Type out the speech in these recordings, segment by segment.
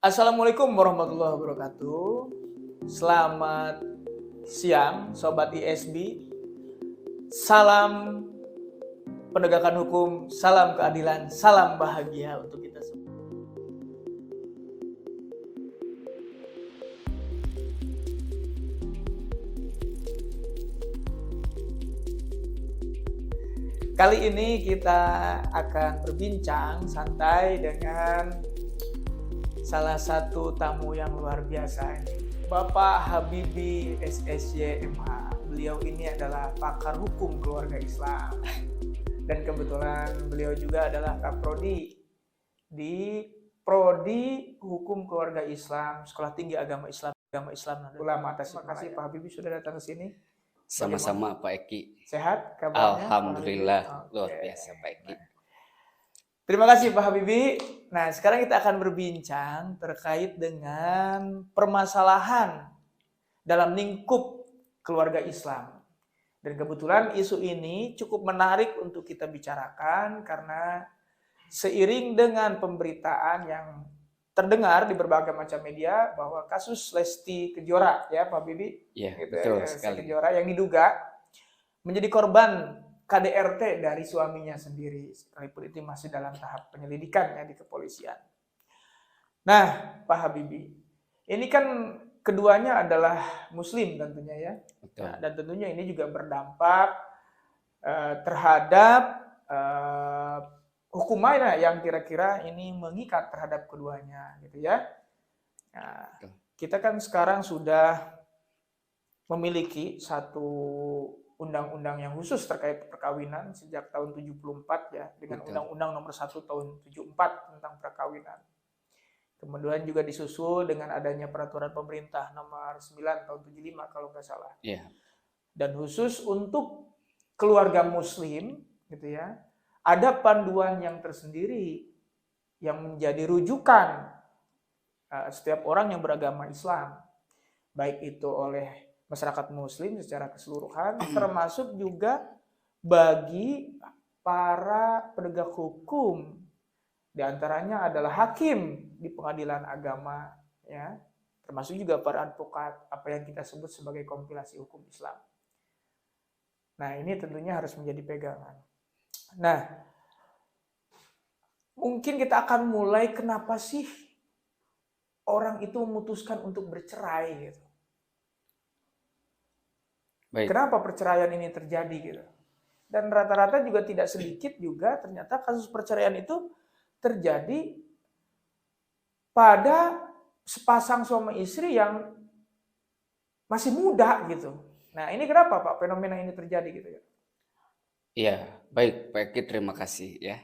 Assalamualaikum warahmatullahi wabarakatuh. Selamat siang, Sobat ISB. Salam penegakan hukum, salam keadilan, salam bahagia untuk kita semua. Kali ini kita akan berbincang santai dengan salah satu tamu yang luar biasa ini, Bapak Habibie SSY MH. Beliau ini adalah pakar hukum keluarga Islam dan kebetulan beliau juga adalah Kaprodi di Prodi Hukum Keluarga Islam Sekolah Tinggi Agama Islam Ulama Tasikmalaya. Terima kasih Pak Habibie sudah datang ke sini. Sama-sama Pak Eki. Sehat kabarnya? Alhamdulillah, luar biasa Pak Eki. Terima kasih Pak Habibie. Nah, sekarang kita akan berbincang terkait dengan permasalahan dalam lingkup keluarga Islam. Dan kebetulan isu ini cukup menarik untuk kita bicarakan karena seiring dengan pemberitaan yang terdengar di berbagai macam media bahwa kasus Lesti Kejora, ya Pak Habibie, ya, gitu, betul Lesti sekali. Kejora yang diduga menjadi korban KDRT dari suaminya sendiri, sekalipun itu masih dalam tahap penyelidikan ya di kepolisian. Nah, Pak Habibie, ini kan keduanya adalah Muslim tentunya ya. Nah, dan tentunya ini juga berdampak terhadap hukuman yang kira-kira ini mengikat terhadap keduanya, gitu ya. Nah, kita kan sekarang sudah memiliki satu undang-undang yang khusus terkait perkawinan sejak tahun 74 ya, dengan Undang-Undang Nomor 1 tahun 74 tentang perkawinan. Kemudian juga disusul dengan adanya peraturan pemerintah nomor 9 tahun 75 kalau nggak salah. Yeah. Dan khusus untuk keluarga muslim gitu ya, ada panduan yang tersendiri yang menjadi rujukan setiap orang yang beragama Islam, baik itu oleh masyarakat muslim secara keseluruhan, termasuk juga bagi para penegak hukum. Di antaranya adalah hakim di pengadilan agama, ya, termasuk juga para advokat, apa yang kita sebut sebagai kompilasi hukum Islam. Nah, ini tentunya harus menjadi pegangan. Nah, mungkin kita akan mulai kenapa sih orang itu memutuskan untuk bercerai gitu. Baik. Kenapa perceraian ini terjadi gitu. Dan rata-rata juga tidak sedikit juga ternyata kasus perceraian itu terjadi pada sepasang suami istri yang masih muda gitu. Nah, ini kenapa Pak fenomena ini terjadi gitu ya? Iya, baik Pak Eki, terima kasih ya.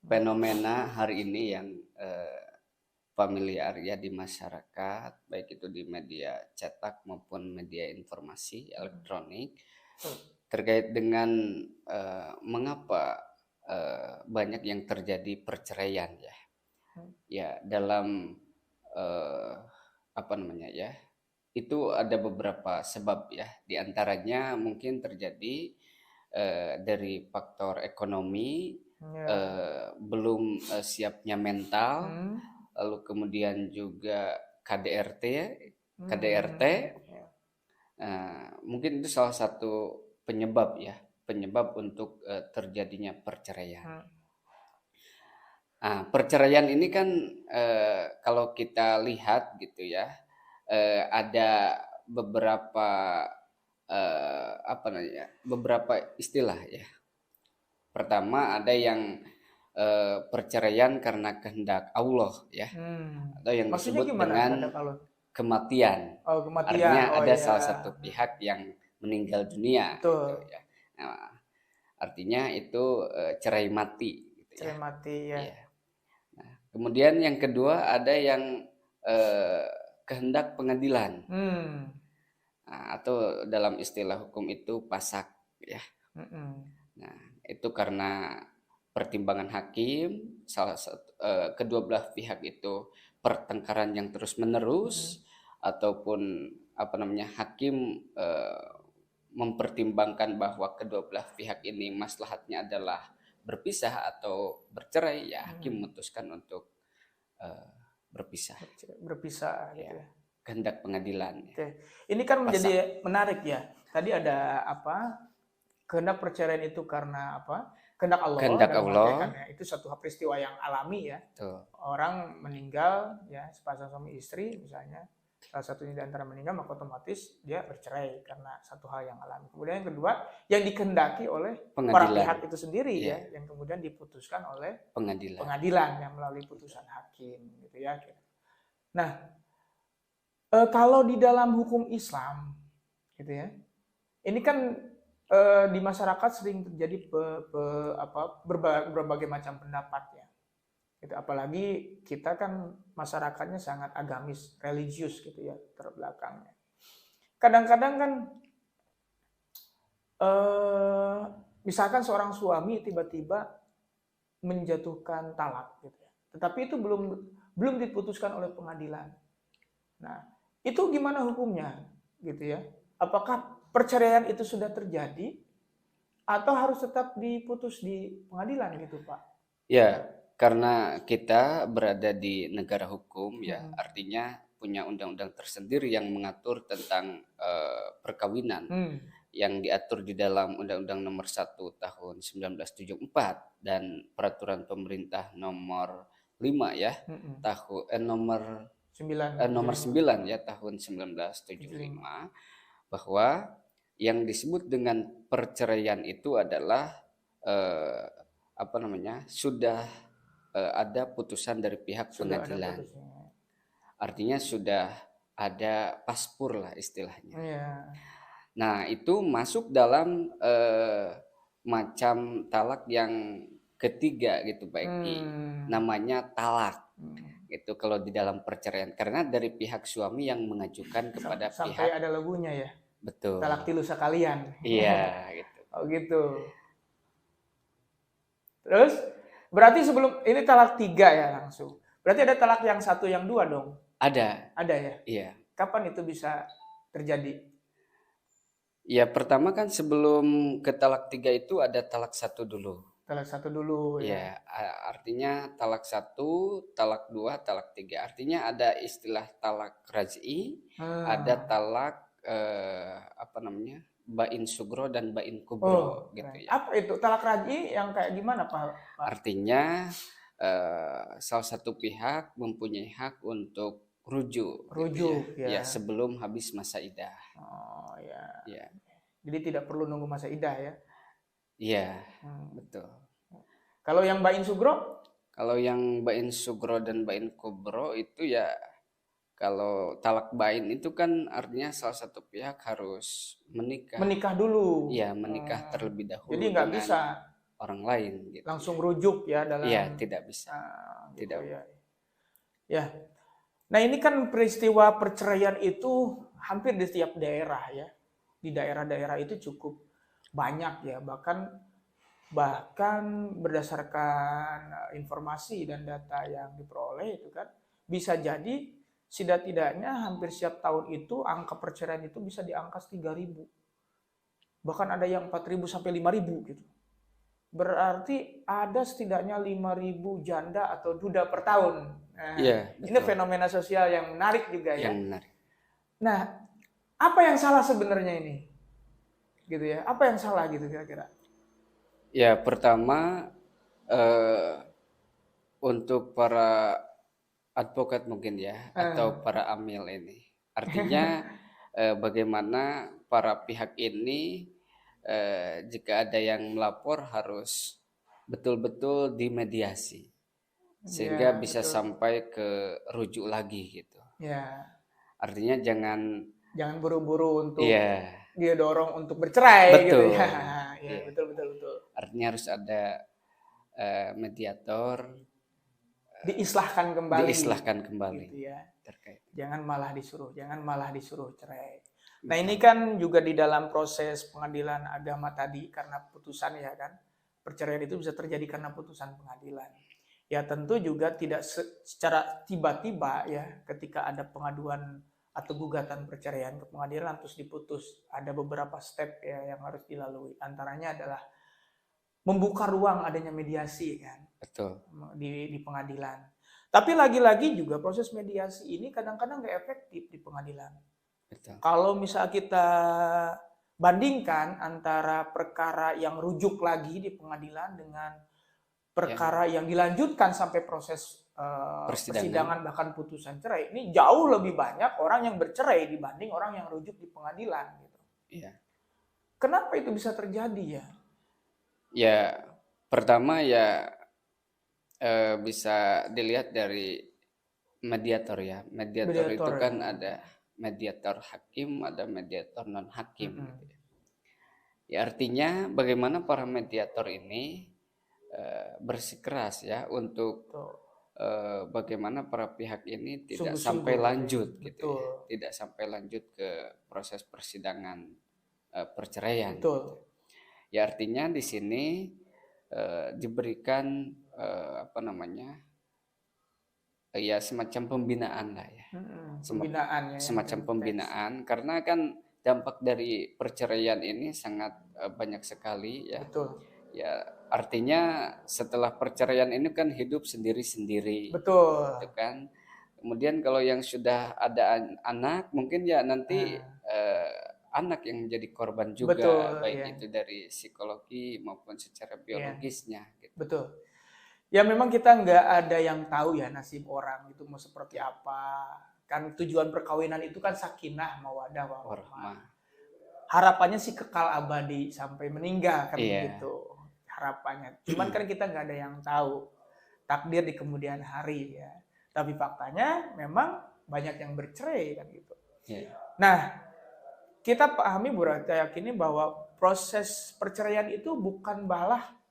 Fenomena hari ini yang familiar ya di masyarakat, baik itu di media cetak maupun media informasi elektronik, terkait dengan mengapa banyak yang terjadi perceraian ya. Ya, dalam apa namanya ya, itu ada beberapa sebab ya. Di antaranya mungkin terjadi dari faktor ekonomi, belum siapnya mental, lalu kemudian juga KDRT ya, KDRT. Mungkin itu salah satu penyebab ya, penyebab untuk terjadinya perceraian. Perceraian ini kan kalau kita lihat gitu ya, ada beberapa apa namanya, beberapa istilah ya. Pertama ada yang perceraian karena kehendak Allah ya, atau yang disebut dengan kematian. Artinya ada salah satu pihak yang meninggal dunia. Gitu ya. Nah, artinya itu cerai mati. Gitu cerai mati ya. Nah, kemudian yang kedua ada yang kehendak pengadilan. Nah, atau dalam istilah hukum itu pasak ya. Nah, itu karena pertimbangan hakim, salah satu kedua belah pihak itu pertengkaran yang terus menerus, ataupun apa namanya, hakim mempertimbangkan bahwa kedua belah pihak ini maslahatnya adalah berpisah atau bercerai, ya hakim memutuskan untuk berpisah. Berpisah gitu Ya, ya. kehendak pengadilan. Oke. Ini kan Pasal. menjadi menarik ya. Tadi ada apa? Kehendak perceraian itu karena apa? Kehendak Allah Kehendak dalam Allah. artian ya, itu satu peristiwa yang alami ya. Betul. Orang meninggal ya, sepasang suami istri misalnya, salah satunya di antara meninggal, maka otomatis dia bercerai karena satu hal yang alami. Kemudian yang kedua, yang dikehendaki oleh para Pengadilan. pihak itu sendiri Iya. ya, yang kemudian diputuskan oleh Pengadilan. pengadilan yang melalui putusan hakim gitu ya. Nah, kalau di dalam hukum Islam gitu ya, ini kan di masyarakat sering terjadi berbagai macam pendapat ya. Gitu. Apalagi kita kan masyarakatnya sangat agamis, religius gitu ya, terbelakangnya. Kadang-kadang kan misalkan seorang suami tiba-tiba menjatuhkan talak gitu ya. Tetapi itu belum diputuskan oleh pengadilan. Nah, itu gimana hukumnya gitu ya? Apakah perceraian itu sudah terjadi atau harus tetap diputus di pengadilan gitu, Pak? Ya, karena kita berada di negara hukum ya, artinya punya undang-undang tersendiri yang mengatur tentang perkawinan yang diatur di dalam Undang-Undang Nomor 1 Tahun 1974 dan Peraturan Pemerintah Nomor 5 ya, nomor 9 ya tahun 1975, bahwa yang disebut dengan perceraian itu adalah sudah ada putusan dari pihak pengadilan. Artinya sudah ada paspor lah istilahnya. Nah, itu masuk dalam macam talak yang ketiga gitu Pak Eki. Namanya talak. Gitu kalau di dalam perceraian, karena dari pihak suami yang mengajukan kepada sampai pihak. Ada lagunya ya. Betul. Talak tilu sekalian. Iya, gitu. Oh gitu. Terus berarti sebelum ini talak 3 ya langsung. Berarti ada talak yang 1, yang 2 dong? Ada. Ada ya? Iya. Kapan itu bisa terjadi? Ya, pertama kan sebelum ke talak 3 itu ada talak 1 dulu. Talak 1 dulu ya. Artinya talak 1, talak 2, talak 3. Artinya ada istilah talak raj'i, ada talak bain sugro dan bain kubro gitu ya. Apa itu talak raj'i yang kayak gimana Pak? Artinya salah satu pihak mempunyai hak untuk rujuk gitu ya. Sebelum habis masa iddah. Oh ya. Ya. Jadi tidak perlu nunggu masa iddah ya. Iya, betul. Kalau yang bain sugro? Kalau yang bain sugro dan bain kubro itu ya, kalau talak bain itu kan artinya salah satu pihak harus menikah. Menikah dulu. Iya, menikah terlebih dahulu. Jadi nggak bisa orang lain gitu. Langsung rujuk ya dalam. Iya, tidak bisa. Tidak. Ya. Nah, ini kan peristiwa perceraian itu hampir di setiap daerah ya. Di daerah-daerah itu cukup banyak ya, bahkan berdasarkan informasi dan data yang diperoleh itu kan bisa jadi setidak-tidaknya hampir setiap tahun itu angka perceraian itu bisa di angka 3.000. Bahkan ada yang 4.000 sampai 5.000 gitu. Berarti ada setidaknya 5.000 janda atau duda per tahun. Nah, ini fenomena sosial yang menarik juga ya. Yang menarik. Nah, apa yang salah sebenarnya ini? Gitu ya. Apa yang salah gitu kira-kira? Ya, pertama untuk para advokat mungkin ya, atau para amil ini. Artinya bagaimana para pihak ini jika ada yang melapor harus betul-betul dimediasi sehingga bisa sampai ke rujuk lagi gitu. Ya. Artinya jangan buru-buru untuk dia dorong untuk bercerai gitu ya. Ya, betul. Artinya harus ada mediator, diislahkan kembali. Gitu ya. Terkait. Jangan malah disuruh cerai. Nah, ini kan juga di dalam proses pengadilan agama tadi karena putusan ya kan. Perceraian itu bisa terjadi karena putusan pengadilan. Ya tentu juga tidak secara tiba-tiba ya ketika ada pengaduan atau gugatan perceraian ke pengadilan terus diputus. Ada beberapa step ya yang harus dilalui. Antaranya adalah membuka ruang adanya mediasi kan. Betul. Di pengadilan. Tapi lagi-lagi juga proses mediasi ini kadang-kadang nggak efektif di pengadilan. Betul. Kalau misal kita bandingkan antara perkara yang rujuk lagi di pengadilan dengan perkara yang dilanjutkan sampai proses persidangan bahkan putusan cerai, ini jauh lebih banyak orang yang bercerai dibanding orang yang rujuk di pengadilan gitu. Iya. Kenapa itu bisa terjadi ya? Ya, pertama ya bisa dilihat dari mediator ya. Mediator itu kan ada mediator hakim, ada mediator non hakim. Gitu ya. Ya artinya bagaimana para mediator ini bersikeras ya untuk bagaimana para pihak ini tidak sampai lanjut gitu ya. Tidak sampai lanjut ke proses persidangan perceraian. Betul. Ya artinya di sini diberikan apa namanya? Ya semacam pembinaan lah ya. Semacam pembinaan karena kan dampak dari perceraian ini sangat banyak sekali ya. Betul. Ya artinya setelah perceraian ini kan hidup sendiri-sendiri. Betul. Gitu kan. Kemudian kalau yang sudah ada anak mungkin ya nanti anak yang menjadi korban juga. Betul, baik itu dari psikologi maupun secara biologisnya. Gitu. Betul. Ya memang kita nggak ada yang tahu ya nasib orang itu mau seperti apa. Kan tujuan perkawinan itu kan sakinah mawaddah warahmah. Harapannya sih kekal abadi sampai meninggal kan begitu harapannya. Cuman kan kita nggak ada yang tahu takdir di kemudian hari ya. Tapi faktanya memang banyak yang bercerai kan gitu. Nah, kita pahami kita yakini bahwa proses perceraian itu bukan balah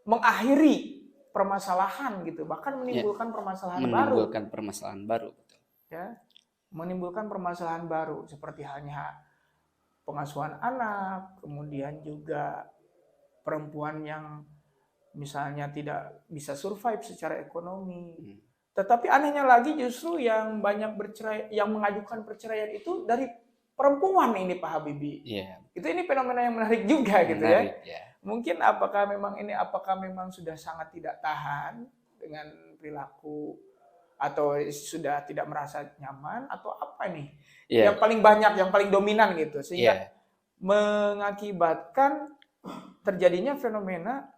mengakhiri permasalahan gitu, bahkan menimbulkan permasalahan baru. Betul. Ya, menimbulkan permasalahan baru seperti halnya pengasuhan anak, kemudian juga perempuan yang misalnya tidak bisa survive secara ekonomi. Tetapi anehnya lagi justru yang banyak bercerai, yang mengajukan perceraian itu dari perempuan ini Pak Habibie. Ini fenomena yang menarik juga gitu ya. Mungkin apakah memang sudah sangat tidak tahan dengan perilaku atau sudah tidak merasa nyaman atau apa nih? Yang paling banyak, yang paling dominan gitu sehingga mengakibatkan terjadinya fenomena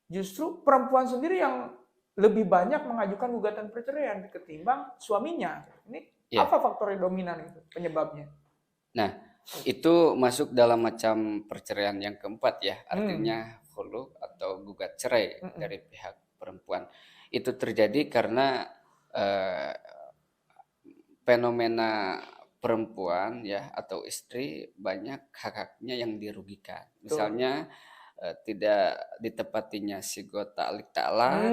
justru perempuan sendiri yang lebih banyak mengajukan gugatan perceraian ketimbang suaminya. Ini apa faktor yang dominan itu penyebabnya? Nah, itu masuk dalam macam perceraian yang keempat ya, artinya khulu atau gugat cerai dari pihak perempuan. Itu terjadi karena fenomena perempuan ya atau istri banyak hak-haknya yang dirugikan. Misalnya tidak ditepatinya sigot ta'liq ta'laq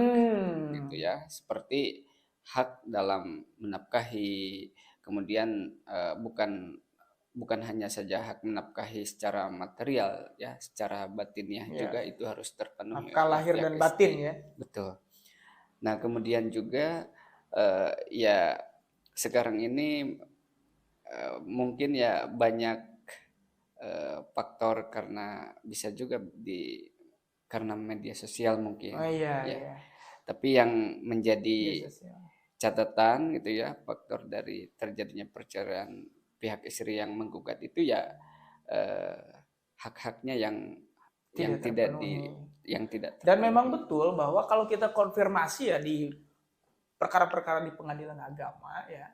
gitu ya, seperti hak dalam menafkahi, kemudian bukan hanya saja hak menafkahi secara material ya, secara batinnya juga itu harus terpenuhi. Nafkah lahir dan batin ya. Betul. Nah, kemudian juga ya sekarang ini mungkin ya banyak faktor karena bisa juga karena media sosial mungkin. Tapi yang menjadi catatan gitu ya, faktor dari terjadinya perceraian pihak istri yang menggugat itu ya hak-haknya yang tidak dan memang betul bahwa kalau kita konfirmasi ya di perkara-perkara di pengadilan agama ya,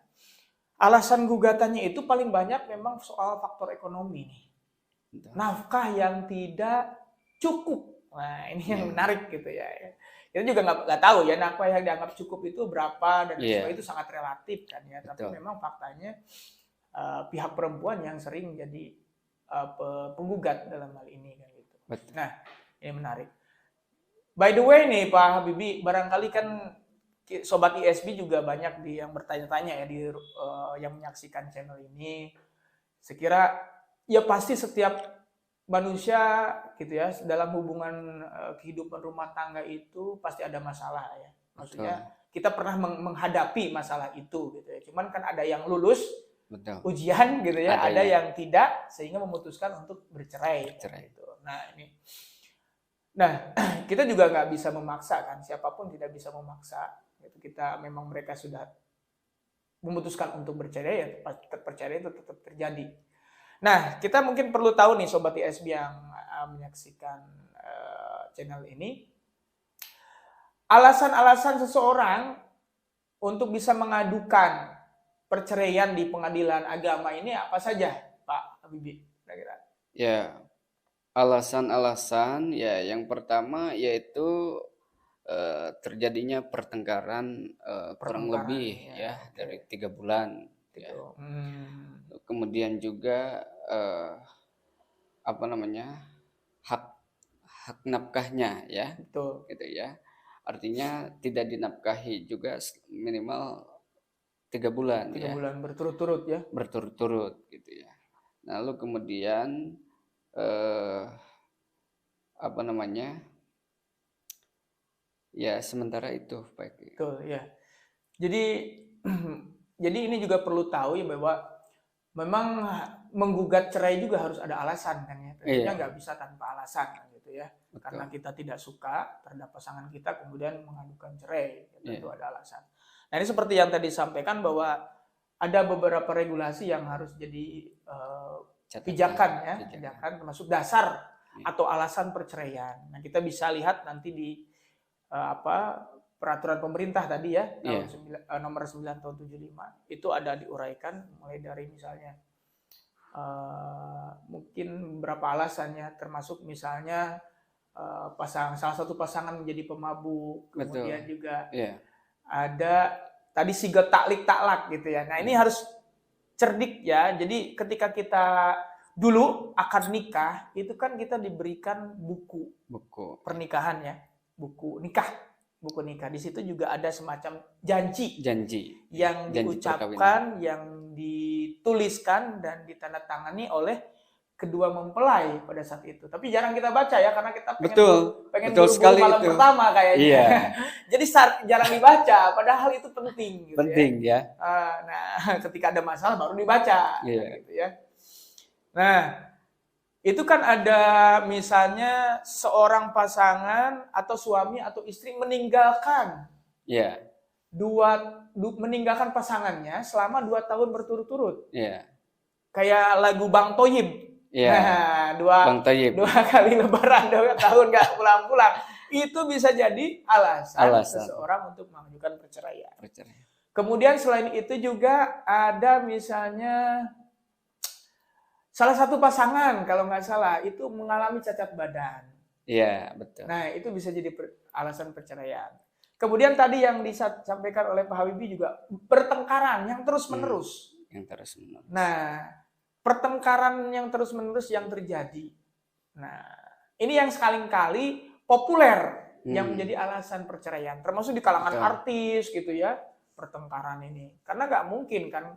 alasan gugatannya itu paling banyak memang soal faktor ekonomi nih. Nafkah yang tidak cukup. Nah, ini yang menarik gitu ya. Kita juga nggak tahu ya nafkah yang dianggap cukup itu berapa dan itu sangat relatif kan ya. Tapi memang faktanya pihak perempuan yang sering jadi penggugat dalam hal ini kan gitu. Nah, ini menarik. By the way nih Pak Habibie, barangkali kan Sobat ISB juga banyak yang bertanya-tanya ya yang menyaksikan channel ini. Sekira ya pasti setiap manusia gitu ya dalam hubungan kehidupan rumah tangga itu pasti ada masalah ya. Maksudnya kita pernah menghadapi masalah itu gitu ya. Cuman kan ada yang lulus ujian gitu ya, ada yang tidak sehingga memutuskan untuk bercerai. Gitu. Nah, ini Nah, kita juga nggak bisa memaksa kan, siapapun tidak bisa memaksa. Gitu. Kita memang mereka sudah memutuskan untuk bercerai, ya perceraian itu tetap terjadi. Nah, kita mungkin perlu tahu nih Sobat ISB yang menyaksikan channel ini, alasan-alasan seseorang untuk bisa mengadukan perceraian di pengadilan agama ini apa saja, Pak Habibie? Kira-kira. Ya, alasan-alasan ya yang pertama yaitu terjadinya pertengkaran kurang lebih ya dari 3 bulan ya. Gitu. Kemudian juga apa namanya hak nafkahnya ya, Betul. gitu ya. Artinya tidak dinafkahi juga minimal 3 bulan 3 ya, bulan berturut-turut ya. berturut-turut gitu ya. Lalu kemudian apa namanya ya sementara itu Pak Eki. Betul ya. Jadi jadi ini juga perlu tahu ya bahwa memang menggugat cerai juga harus ada alasan kan ya. Tentunya nggak bisa tanpa alasan kan gitu ya. Betul. Karena kita tidak suka terhadap pasangan kita kemudian mengadukan cerai, tentu ada alasan. Nah, ini seperti yang tadi disampaikan bahwa ada beberapa regulasi yang harus jadi pijakan ya, pijakan termasuk dasar atau alasan perceraian. Nah, kita bisa lihat nanti di peraturan pemerintah tadi ya, nomor 9 tahun 75 itu ada diuraikan mulai dari misalnya mungkin berapa alasannya, termasuk misalnya salah satu pasangan menjadi pemabuk, kemudian juga ada tadi sigat taklik taklak gitu ya. Nah, ini harus cerdik ya. Jadi ketika kita dulu akad nikah itu kan kita diberikan buku pernikahan ya, buku nikah. Di situ juga ada semacam janji yang diucapkan, yang dituliskan dan ditandatangani oleh kedua mempelai pada saat itu. Tapi jarang kita baca ya karena kita pengen buru-buru malam itu pertama kayaknya. Iya. Jadi jarang dibaca, padahal itu penting. Gitu penting ya. Nah, ketika ada masalah baru dibaca. Gitu ya. Nah, itu kan ada misalnya seorang pasangan atau suami atau istri meninggalkan meninggalkan pasangannya selama 2 tahun berturut-turut. Kayak lagu Bang Thoyib. Nah, dua kali lebaran 2 tahun nggak pulang-pulang. Itu bisa jadi alasan seseorang untuk mengajukan perceraian. Kemudian selain itu juga ada misalnya salah satu pasangan kalau nggak salah itu mengalami cacat badan. Iya, betul. Nah, itu bisa jadi alasan perceraian. Kemudian tadi yang disampaikan oleh Pak Habibie juga pertengkaran yang terus-menerus. Nah, pertengkaran yang terus-menerus yang terjadi. Nah, ini yang sekali-kali populer yang menjadi alasan perceraian. Termasuk di kalangan artis gitu ya, pertengkaran ini. Karena nggak mungkin kan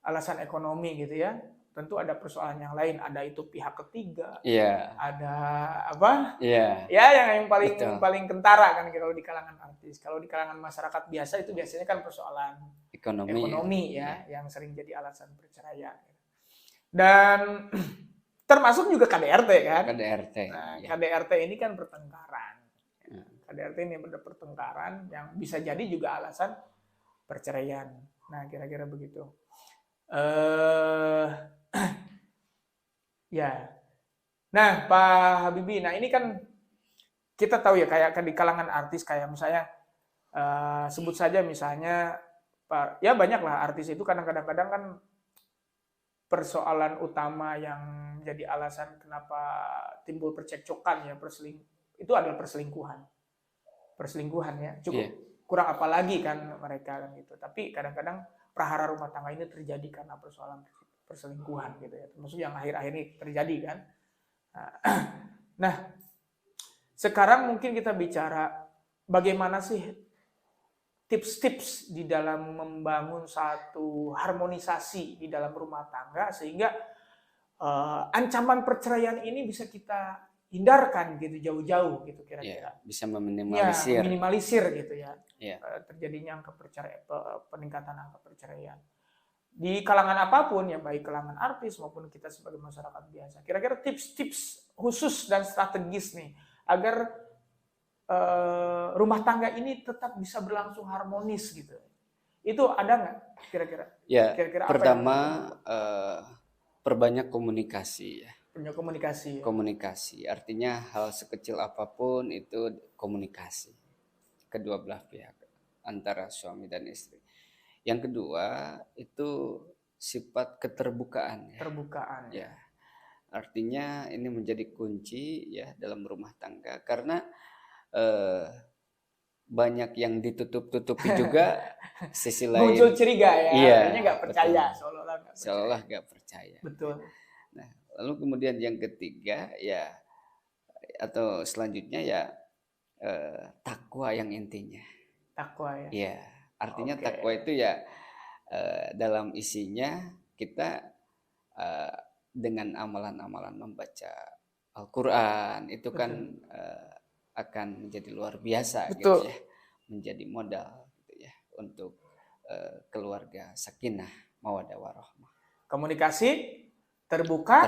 alasan ekonomi gitu ya. Tentu ada persoalan yang lain, ada itu pihak ketiga, ada apa? Ya, yang paling kentara kan kalau di kalangan artis. Kalau di kalangan masyarakat biasa itu biasanya kan persoalan ekonomi ya, yang sering jadi alasan perceraian. Dan termasuk juga KDRT kan? KDRT. Nah, KDRT ini kan pertengkaran. KDRT ini benar pertengkaran yang bisa jadi juga alasan perceraian. Nah, kira-kira begitu. Ya. Nah, Pak Habibie, nah ini kan kita tahu ya kayak di kalangan artis kayak misalnya sebut saja misalnya ya banyak lah artis itu kadang-kadang kan persoalan utama yang jadi alasan kenapa timbul percekcokan ya itu adalah perselingkuhan ya cukup kurang apa lagi kan mereka kan gitu. Tapi kadang-kadang prahara rumah tangga ini terjadi karena persoalan perselingkuhan gitu ya, termasuk yang akhir-akhir ini terjadi kan. Nah, sekarang mungkin kita bicara bagaimana sih tips-tips di dalam membangun satu harmonisasi di dalam rumah tangga sehingga ancaman perceraian ini bisa kita hindarkan gitu jauh-jauh gitu kira-kira. Bisa meminimalisir gitu ya. Terjadinya peningkatan angka perceraian. Di kalangan apapun ya, baik kalangan artis maupun kita sebagai masyarakat biasa. Kira-kira tips-tips khusus dan strategis nih agar rumah tangga ini tetap bisa berlangsung harmonis gitu. Itu ada nggak kira-kira? Ya, Kira-kira apa pertama perbanyak komunikasi ya. punya komunikasi? Komunikasi artinya hal sekecil apapun itu komunikasi kedua belah pihak antara suami dan istri. Yang kedua itu sifat keterbukaan ya. Terbukaan. Ya. Artinya ini menjadi kunci ya dalam rumah tangga karena banyak yang ditutup-tutupi juga sisi lain. Muncul curiga ya, Iya, artinya nggak percaya, betul. seolah-olah nggak percaya. Seolah nggak percaya. Betul. Nah, lalu kemudian yang ketiga ya atau selanjutnya ya takwa yang intinya. Takwa ya. Iya, artinya Oke. takwa itu ya dalam isinya kita dengan amalan-amalan membaca Al-Quran itu kan akan menjadi luar biasa Betul. gitu ya, menjadi modal gitu ya untuk keluarga sakinah mawaddah warahmah. Komunikasi terbuka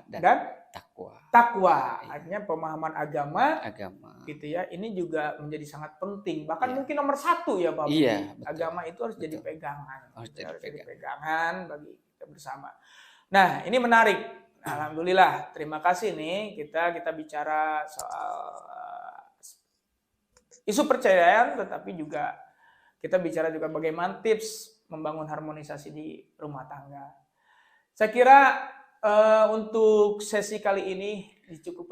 dan takwa. takwa, Iya. artinya pemahaman agama Agama. gitu ya. Ini juga menjadi sangat penting, bahkan Iya. mungkin nomor 1 ya Pak. Iya, betul. Agama itu harus jadi Betul. pegangan. Harus jadi pegangan bagi kita bersama. Nah, ini menarik. Alhamdulillah, terima kasih nih kita bicara soal isu perceraian, tetapi juga kita bicara juga bagaimana tips membangun harmonisasi di rumah tangga. Saya kira untuk sesi kali ini cukup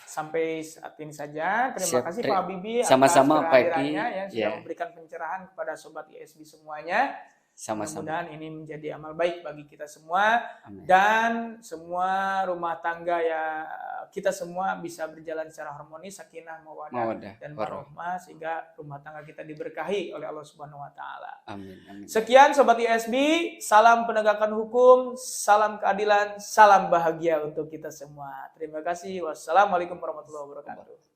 sampai saat ini saja. Terima kasih Pak Habibie sama-sama atas kehadirannya yang sudah memberikan pencerahan kepada sobat ISB semuanya. Mudah-mudahan ini menjadi amal baik bagi kita semua. Amin. Dan semua rumah tangga ya kita semua bisa berjalan secara harmonis, sakinah, mawaddah dan warahmah, sehingga rumah tangga kita diberkahi oleh Allah Subhanahu wa taala. Amin, amin. Sekian sobat ISB, salam penegakan hukum, salam keadilan, salam bahagia untuk kita semua. Terima kasih. Wassalamualaikum warahmatullahi wabarakatuh.